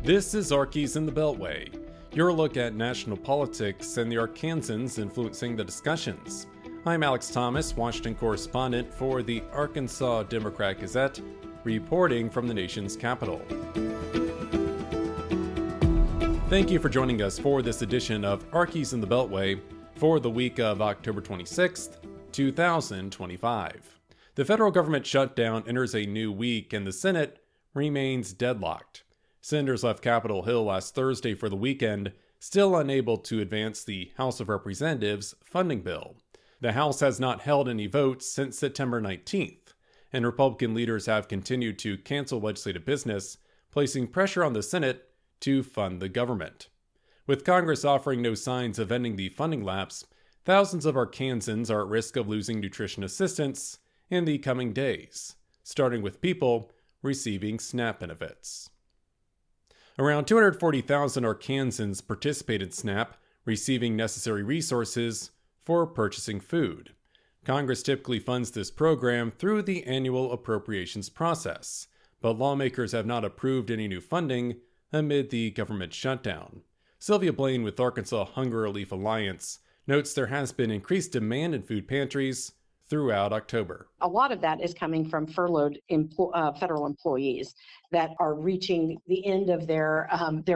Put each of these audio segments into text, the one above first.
This is Arkies in the Beltway, your look at national politics and the Arkansans influencing the discussions. I'm Alex Thomas, Washington correspondent for the Arkansas Democrat-Gazette, reporting from the nation's capital. Thank you for joining us for this edition of Arkies in the Beltway for the week of October 26th, 2025. The federal government shutdown enters a new week and the Senate remains deadlocked. Senators left Capitol Hill last Thursday for the weekend, still unable to advance the House of Representatives funding bill. The House has not held any votes since September 19th, and Republican leaders have continued to cancel legislative business, placing pressure on the Senate to fund the government. With Congress offering no signs of ending the funding lapse, thousands of Arkansans are at risk of losing nutrition assistance in the coming days, starting with people receiving SNAP benefits. Around 240,000 Arkansans participate in SNAP, receiving necessary resources for purchasing food. Congress typically funds this program through the annual appropriations process, but lawmakers have not approved any new funding amid the government shutdown. Sylvia Blaine with Arkansas Hunger Relief Alliance notes there has been increased demand in food pantries throughout October. A lot of that is coming from furloughed federal employees that are reaching the end of their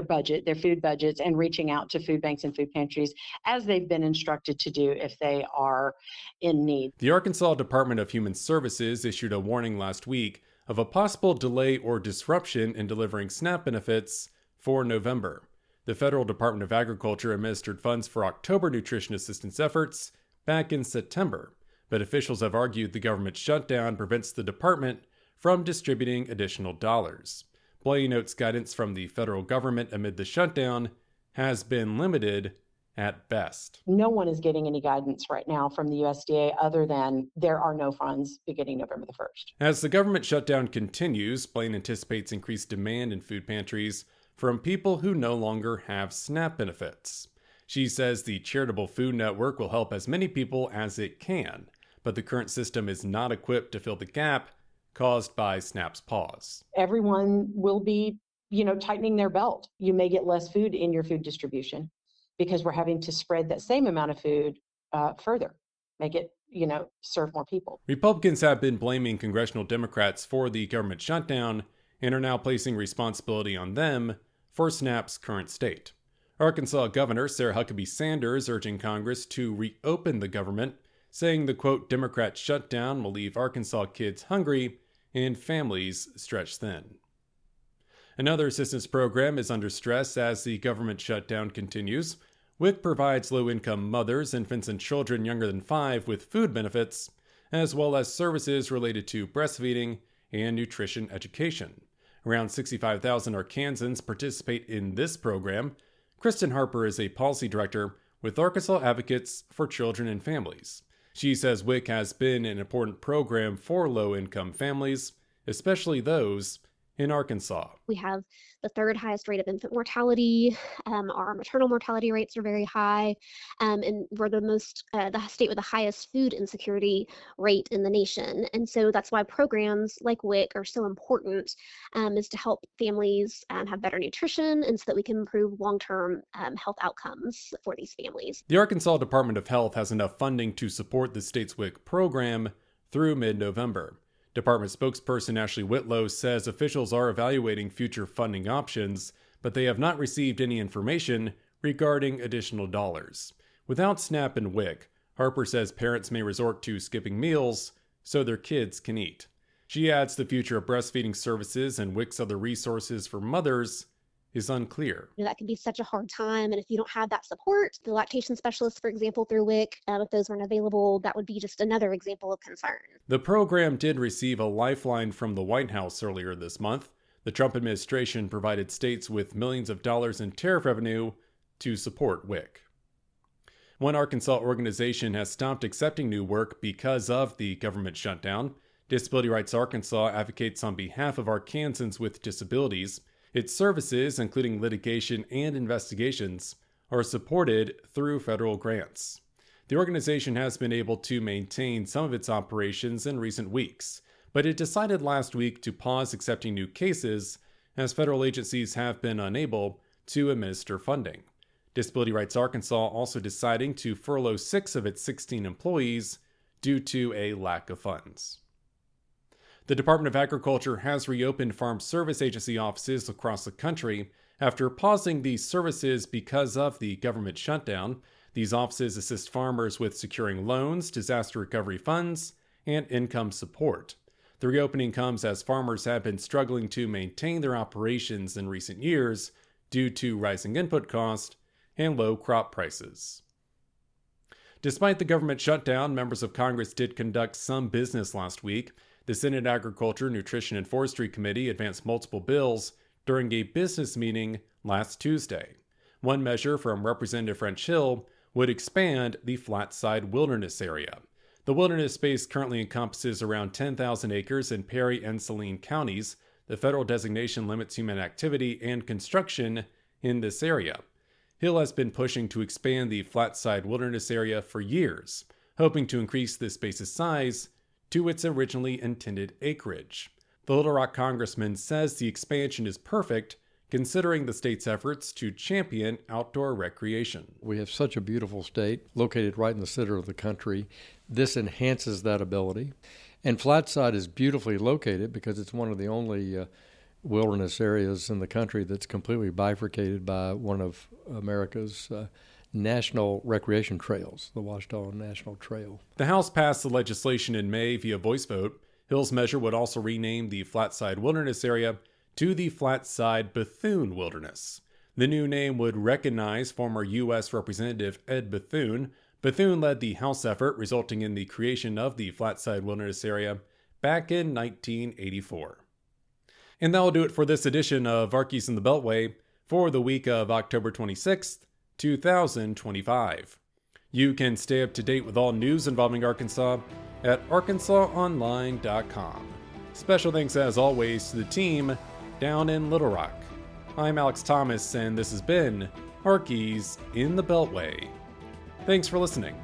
budget, their food budgets, and reaching out to food banks and food pantries as they've been instructed to do if they are in need. The Arkansas Department of Human Services issued a warning last week of a possible delay or disruption in delivering SNAP benefits for November. The Federal Department of Agriculture administered funds for October nutrition assistance efforts back in September. But officials have argued the government shutdown prevents the department from distributing additional dollars. Blaine notes guidance from the federal government amid the shutdown has been limited at best. No one is getting any guidance right now from the USDA other than there are no funds beginning November the 1st. As the government shutdown continues, Blaine anticipates increased demand in food pantries from people who no longer have SNAP benefits. She says the charitable food network will help as many people as it can, but the current system is not equipped to fill the gap caused by SNAP's pause. Everyone will be, tightening their belt. You may get less food in your food distribution because we're having to spread that same amount of food further, make it, serve more people. Republicans have been blaming congressional Democrats for the government shutdown and are now placing responsibility on them for SNAP's current state. Arkansas Governor Sarah Huckabee Sanders urging Congress to reopen the government, saying the, quote, Democrat shutdown will leave Arkansas kids hungry and families stretched thin. Another assistance program is under stress as the government shutdown continues. WIC provides low-income mothers, infants, and children younger than 5 with food benefits, as well as services related to breastfeeding and nutrition education. Around 65,000 Arkansans participate in this program. Kristen Harper is a policy director with Arkansas Advocates for Children and Families. She says WIC has been an important program for low-income families, especially those in Arkansas. We have the third highest rate of infant mortality. Our maternal mortality rates are very high, and we're the state with the highest food insecurity rate in the nation. And so that's why programs like WIC are so important, is to help families have better nutrition and so that we can improve long-term health outcomes for these families. The Arkansas Department of Health has enough funding to support the state's WIC program through mid-November. Department spokesperson Ashley Whitlow says officials are evaluating future funding options, but they have not received any information regarding additional dollars. Without SNAP and WIC, Harper says parents may resort to skipping meals so their kids can eat. She adds the future of breastfeeding services and WIC's other resources for mothers is unclear. That can be such a hard time, and if you don't have that support, the lactation specialist, for example, through WIC, if those weren't available, that would be just another example of concern. The program did receive a lifeline from the White House earlier this month. The Trump administration provided states with millions of dollars in tariff revenue to support WIC. One Arkansas organization has stopped accepting new work because of the government shutdown. Disability Rights Arkansas advocates on behalf of Arkansans with disabilities. Its services, including litigation and investigations, are supported through federal grants. The organization has been able to maintain some of its operations in recent weeks, but it decided last week to pause accepting new cases as federal agencies have been unable to administer funding. Disability Rights Arkansas also deciding to furlough 6 of its 16 employees due to a lack of funds. The Department of Agriculture has reopened Farm Service Agency offices across the country after pausing these services because of the government shutdown. These offices assist farmers with securing loans, disaster recovery funds, and income support. The reopening comes as farmers have been struggling to maintain their operations in recent years due to rising input costs and low crop prices. Despite the government shutdown, members of Congress did conduct some business last week. The Senate Agriculture, Nutrition, and Forestry Committee advanced multiple bills during a business meeting last Tuesday. One measure from Representative French Hill would expand the Flatside Wilderness Area. The wilderness space currently encompasses around 10,000 acres in Perry and Saline counties. The federal designation limits human activity and construction in this area. Hill has been pushing to expand the Flatside Wilderness Area for years, hoping to increase the space's size to its originally intended acreage. The Little Rock congressman says the expansion is perfect considering the state's efforts to champion outdoor recreation. We have such a beautiful state located right in the center of the country. This enhances that ability. And Flatside is beautifully located because it's one of the only wilderness areas in the country that's completely bifurcated by one of America's national recreation trails, the Washita National Trail. The House passed the legislation in May via voice vote. Hill's measure would also rename the Flatside Wilderness Area to the Flatside Bethune Wilderness. The new name would recognize former U.S. Representative Ed Bethune. Bethune led the House effort, resulting in the creation of the Flatside Wilderness Area back in 1984. And that will do it for this edition of Arkies in the Beltway for the week of October 26th, 2025. You can stay up to date with all news involving Arkansas at arkansasonline.com. Special thanks as always to the team down in Little Rock. I'm Alex Thomas, and this has been Arkies in the Beltway. Thanks for listening.